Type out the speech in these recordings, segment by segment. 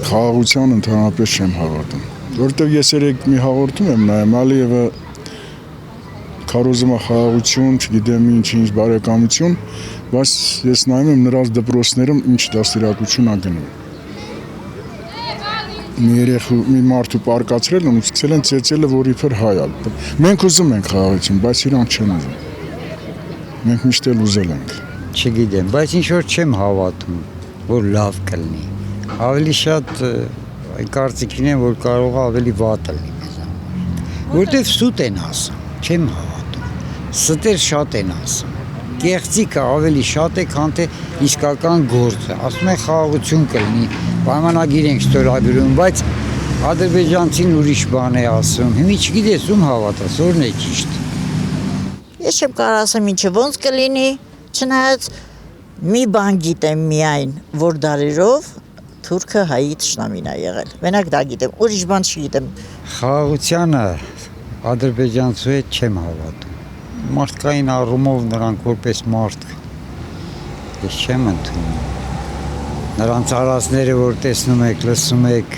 Խաղաղության ընդհանրապես չեմ հավատում։ Որտեւ ես երեք մի հաղորդում եմ նայում, Ալիևը քարոզում է խաղաղություն, չգիտեմ ինչ բարեկամություն, բայց ես նայում եմ նրանց դպրոցներում ինչ դաստիարակություն ա գնում։ Մի մարդու պարկացրել ու սկսել են ծեծելը, որ իբր հայ է։ Մենք ուզում ենք խաղաղություն, բայց իրանք չեն ուզում։ Մենք միշտ էլ ուզել ենք։ Չգիտեմ, բայց ինչ որ չեմ հավատում, որ լավ կլինի։ Ավելի շատ կարծիքին եմ, որ կարող է ավելի վատ լինի մեզ համար։ Որտեվ սուտ են ասում, չեմ հավատում։ Ստեր շատ են ասում։ Կեղծիկը ավելի շատ է, քան թե իսկական գործը։ Ասում են խաղաղություն կլինի, պայմանագիր ենք ստորագրում, բայց ադրբեջանցին ուրիշ բան է ասում։ Հիմա չգիտես ում հավատաս, որն է ճիշտ։ Ես չեմ կարող ասեմ ինչը ոնց կլինի, չնայած մի բան գիտեմ միայն, որ դարերով թուրքը հայի թշնամին է եղել։ Մենակ դա գիտեմ, ուրիշ բան չգիտեմ։ Խաղաղությանը ադրբեջանցու հետ չեմ հավատում։ Մարդկային առումով նրանք որպես մարդ ես չեմ ընդունում։ Նրանց արածները, որ տեսնում եք, լսում եք,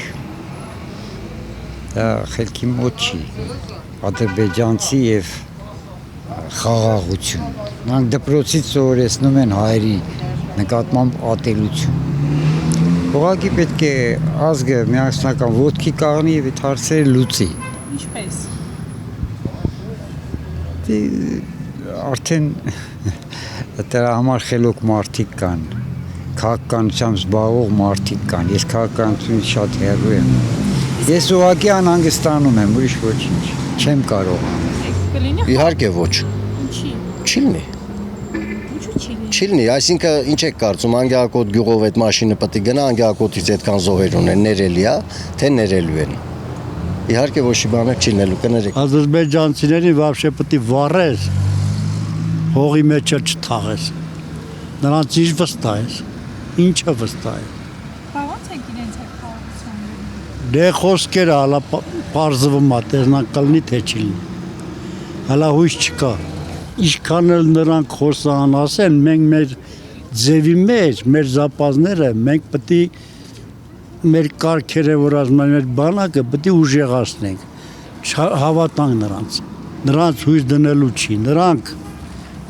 դա խելքի մոտ չի։ Ադրբեջանցի եւ խաղաղություն։ Նրանք դպրոցից սովորեցնում են հայերի նկատմամբ ատելություն։ Ուղղակի պետք է ազգը միասնական ոտքի կաղնի եւ այդ հարցերը լուծի։ Ինչպես։ Արդեն դրա համար խելոք մարդիկ կան, քաղաքականությամբ զբաղվող մարդիկ կան, ես քաղաքականությունից շատ հեռու եմ։ Ես ուղղակի անհանգստանում եմ, ուրիշ ոչինչ, չեմ կարող։ Իհարկե ոչ։ Ինչի։ Չի լինի։ Ինչու չի լինի։ Չի լինի, այսինքն ինչ եք կարծում, Անգելակոտ գյուղով այդ մաշինը պետք է գնա, Անգելակոտից այդքան զոհեր ունեն, ներելի է, թե ներելու են։ Իհարկե ոչ մի բան չի լինելու, կներեք։ Ադրբեջանցիներին вообще պետք է վառես, հողի մեջ չթաղես։ Նրանց ինչ վստահ ես, ինչը վստահ է։ Ո՞նց է իրենց հետ խաղաղություն։ Դե խոսքերը հալա բարձվում է, տեսնանք կլինի թե չի լինի։ Հալա հույս չկա։ Ինչքան էլ նրանք խոսան ասեն, մենք մեր ձևի մեջ, մեր զապազները, մենք պետք է մեր կարգերը, որ ասում են, մեր բանակը պետք է ուժեղացնենք, հավատանք նրանց հույս դնելու չի, նրանք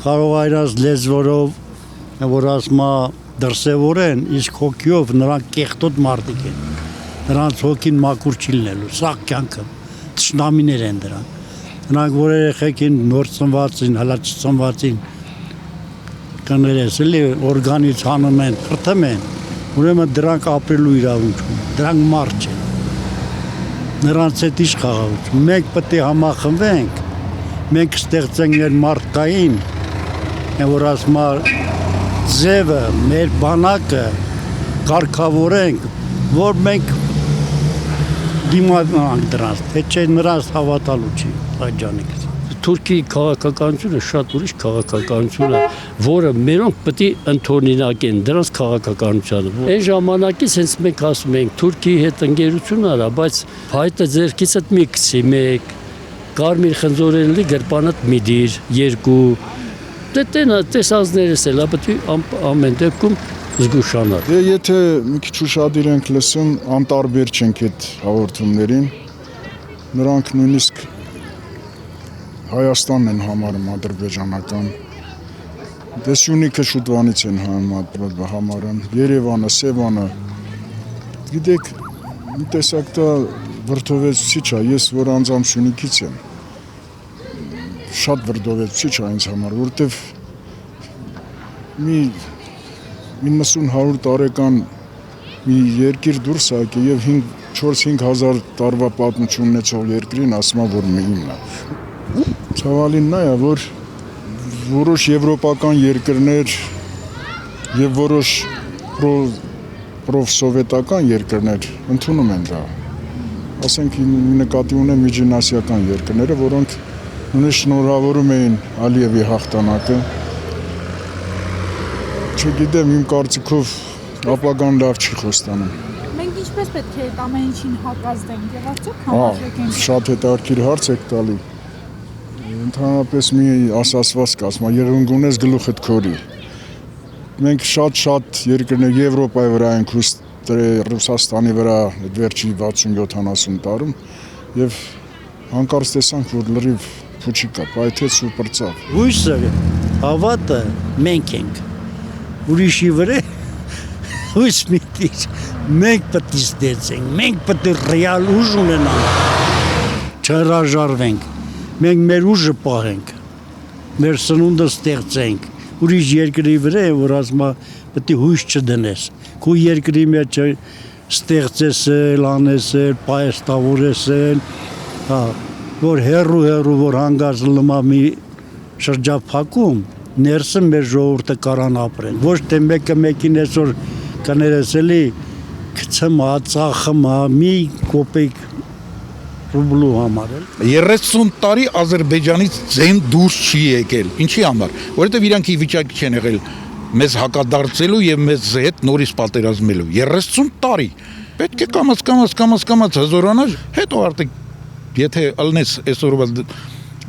կարող է իրաց լեզվորով, որ ասում է դրսևորեն, իսկ հոգիով նրանք կեղտոտ մարդիկ են, նրանց հոգին մաքուր չի լինելու, սաղ կյանքը, թշնամիներ են նրանք, որ երեխեքին նոր ծնվածին, հալա չծնվածին, կներես, էլի օրգանից հանում են, խրթում են, ուրեմն դրանք ապրելու իրավունք ունեն, դրանք մարդ չեն, նրանց հետ ինչ խաղաղություն, մենք պետք է համախմբենք, մենք ստեղծենք մեր մարդկային, որ ասում է ձևը, մեր բանակը կարգավորենք, որ մենք դիմանանք դրանց, թե չէ նրանց հավատալու չի, այդ ջանիկս։ Թուրքիի քաղաքականությունը շատ ուրիշ քաղաքականություն է, որը մերոնք պետք է ընդօրինակ են դրանց քաղաքականությանը։ Այն ժամանակից հենց մենք ասում ենք Թուրքիի հետ ընկերություն արա, բայց հայտը ձերքիցդ մի գցի մեկ, կարմիր խնձորենլի գրպանդ մի դիր, երկու, դե տեսածներս էլ պետք է ամեն դեպքում զգուշանալ։ Դե եթե մի քիչ ուշադիր ենք լսում, անտարբեր չենք այդ հաղորդումներին, նրանք նույնիսկ Հայաստանն են համարում ադրբեջանական, դե Սյունիքը շուտվանից են համարում, Երևանը, Սևանը, գիտեք, մի տեսակ դա վրդովեցուցիչ է, ես որ անձամ Սյունիքից եմ, շատ վրդովեցուցիչ է ինձ համար, որտև մի 90-100 տարեկան մի երկիր դուրս եկել եւ 4-5 հազար տարվա պատմություն ունեցող երկրին ասում է, որ մինն է։ Ցավալին նա է, որ որոշ եվրոպական երկրներ եւ որոշ պրոֆսովետական երկրներ ընդունում են դա։ Ասենք նկատի ունեմ միջինասիական երկրները, որոնք նույնիսկ շնորհավորում էին Ալիևի հաղթանակը։ Չգիտեմ, իմ կարծիքով ապագան լավ չի խոստանում։ Մենք ինչպես պետք է այդ ամեն ինչին հակազդենք եւ արդյոք համաձայնենք։ Շատ հետաքրքիր հարց եք տալի։ Ընդհանրապես մի ասացված կա, ասում է, եղունգ ունես գլուխդ քորի։ Մենք շատ երկրներ Եվրոպայի վրա ենք Ռուսաստանի վրա վերջի 60-70 տարում եւ հանկարծ տեսանք, որ լրիվ փուչի կա, պայթեց ու պրծավ։ Հույսը, հավատը մենք ենք։ Ուրիշի վրա հույս միտիր։ Մենք պետք է ստեղծենք, մենք պետք է ռեալ ուժ ունենանք։ Չհրաժարվենք։ Մենք մեր ուժը պահենք։ Մեր սնունդը ստեղծենք։ Ուրիշ երկրի վրա է, որ ասма պետք է հույս չդնես։ Քո երկրի մեջ ստեղծեսել, անեսել, պայստավորեսել, հա, որ հերու որ հանգած լմա մի շրջափակում, ներսը մեր ժողովուրդը կարան ապրեն։ Ոչ թե մեկին այսօր կներես էլի գցմա, ծախմա, մի կոպեկ ռուբլու համար էլ 30 տարի Ադրբեջանից ձեն դուրս չի եկել։ Ինչի համար? Որովհետև իրանք ի վիճակի չեն եղել մեզ հակադարձելու եւ մեզ հետ նորից պատերազմելու։ 30 տարի։ Պետք է կամաց հզորանալ, հետո արդեն եթե ալնես այսօրվա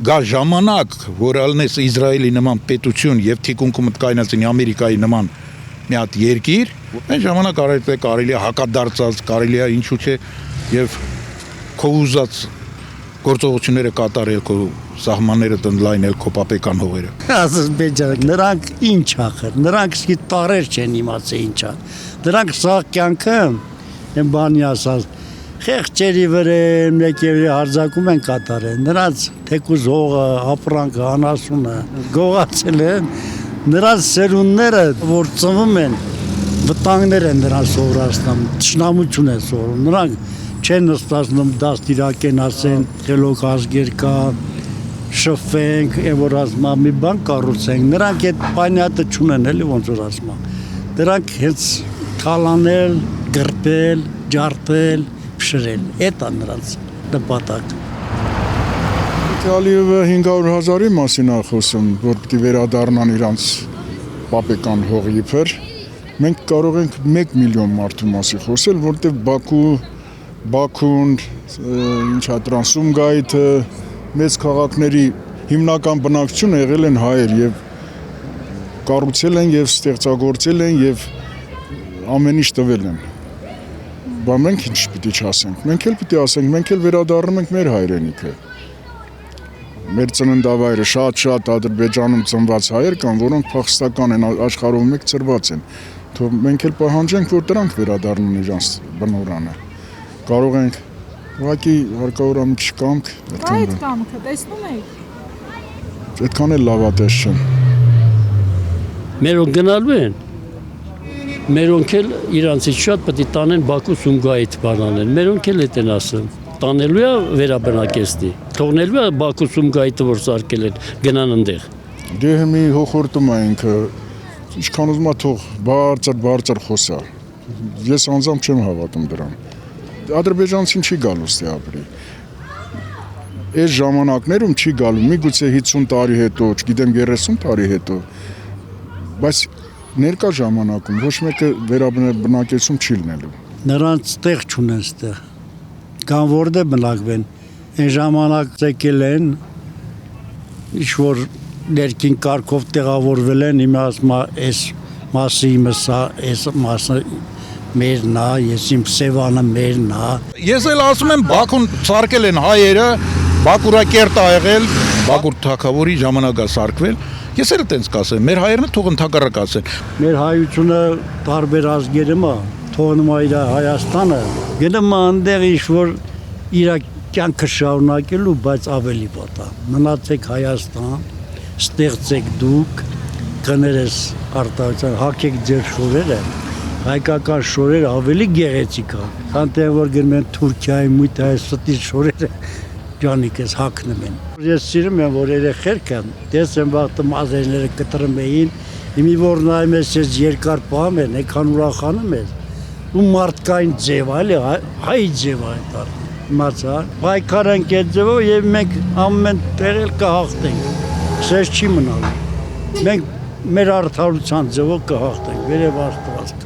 գա ժամանակ, որ ալնես Իսրայելի նման պետություն եւ թիկունքում կայնացնի Ամերիկայի նման մի հատ երկիր, այն ժամանակ կարելի է հակադարձած, կարելի է ինչու՞ չէ եւ քո ուզած գործողությունները կատարել, քո սահմանները տնլայնել, քո պապեկան հողերը։ Ադրբեջան, նրանք ինչ ախր, նրանք սկի տարեր չեն իմացել ինչա։ Նրանք սա կյանքը, են բանի ասած, խեղճերի վրա, մեկերի հարձակում են կատարել, նրանց թեկուզ հողը, ապրանքը, անասունը, գողացել են, նրանց սերունդները, որ ծնվում են, վտանգներ են նրանց սովորացնում, թշնամություն են սովորում, նրանք չեն նստածնում դաստիարակեն ասեն, խելոք ազգեր կա, շփվենք, որ ասма մի բան կառուցենք, նրանք այդ պանյատը չունեն, էլի ոնց որ ասма։ Դրանք հենց թալանել, գրպել, ջարդել, փշրել, այդ է նրանց նպատակը։ Ալիևը 500,000-ի մասին է խոսում, որ պիտի վերադառնան իրանց պապեկան հողի իբր։ Մենք կարող ենք 1 միլիոն մարդու մասին խոսել, որտեղ Բաքուն, ինչ է դրան Սումգայիթը, մեծ քաղաքների հիմնական բնակչությունը եղել են հայեր եւ կառուցել են եւ ստեղծագործել են եւ ամեն ինչ տվել են։ Բայց մենք ինչ պիտի չասենք։ Մենք էլ պիտի ասենք, մենք էլ վերադառնում ենք մեր հայրենիքը։ Մեր ծննդավայրը շատ Ադրբեջանում ծնված հայեր կան, որոնք փախստական են, աշխարհով մեկ ծրված են։ Թող մենք էլ պահանջենք, որ դրանք վերադառնան իրանց բնորանը։ Կարող ենք ուղղակի հարկավոր մի քիչ կամք, Այդ կամքը տեսնում եք։ այդքան էլ լավատես չեն։ Մերոնք գնալու են։ Մերոնք էլ իրանցից շատ պետք է տանեն Բաքու Սումգայիթ բանանեն։ Մերոնք էլ էտեն ասում։ Տանելու է վերաբնակեցնի։ Թողնելու է Բաքու Սումգայիթը որ սարքել են գնան այնտեղ։ Դե մի հոխորտում է ինքը, ինչքան ուզում է թող բարձր խոսա։ Ես անձամբ չեմ հավատում դրան։ Ադրբեջանցին չի գալու ստե ապրի։ Այս ժամանակներում չի գալու, միգուցե 50 տարի հետո, չգիտեմ 30 տարի հետո, բայց ներկա ժամանակում ոչ մեկը վերաբնակեցում չի լինելու։ Նրանց տեղ չունեն ստեղ, կան որտեղ բնակվեն, այն ժամանակ եկել են, ինչ-որ ներքին կարգով տեղավորվել են, իմը ասում այս մասը իմը սա, այս մասը մերն է, ես իմ Սևանը մերն է։ Ես էլ ասում եմ Բաքուն սարքել են հայերը, Բաքուրակերտ ա եղել, Բաքուր թագավորի ժամանակ է սարքվել։ Ես էլ տենց կասեմ, մեր հայերն թող ընդհակառակ ասեն։ Մեր հայությունը տարբեր ազգերում է, թողնում է իր Հայաստանը, գնում է այնտեղ ինչ-որ իր կյանքը շարունակելու, բայց ավելի վատ է։ Մնացեք Հայաստան, ստեղծեք դուք, կներես արտահայտության, հագեք ձեր շորերը, հայկական շորերը ավելի գեղեցիկ է, քան թե որ գնում են Թուրքիայի մույթ այս ստի շորերը ջանիկես հագնում են։ Ես սիրում եմ, որ երեխերքը տեսեմ վաղտը մազերները կտրում էին, իմի որ նայում ես ես երկար պահում են, եկան ուրախանում ես, ու մարդկային ձև, այլի հայ ձև այն տար, իմացա, պայքար ենք այդ ձևով և մենք ամեն տեղել կհաղթենք, սեզ չի մնալու, մենք մեր արդարության ձևով կհաղթենք, վերև Աստված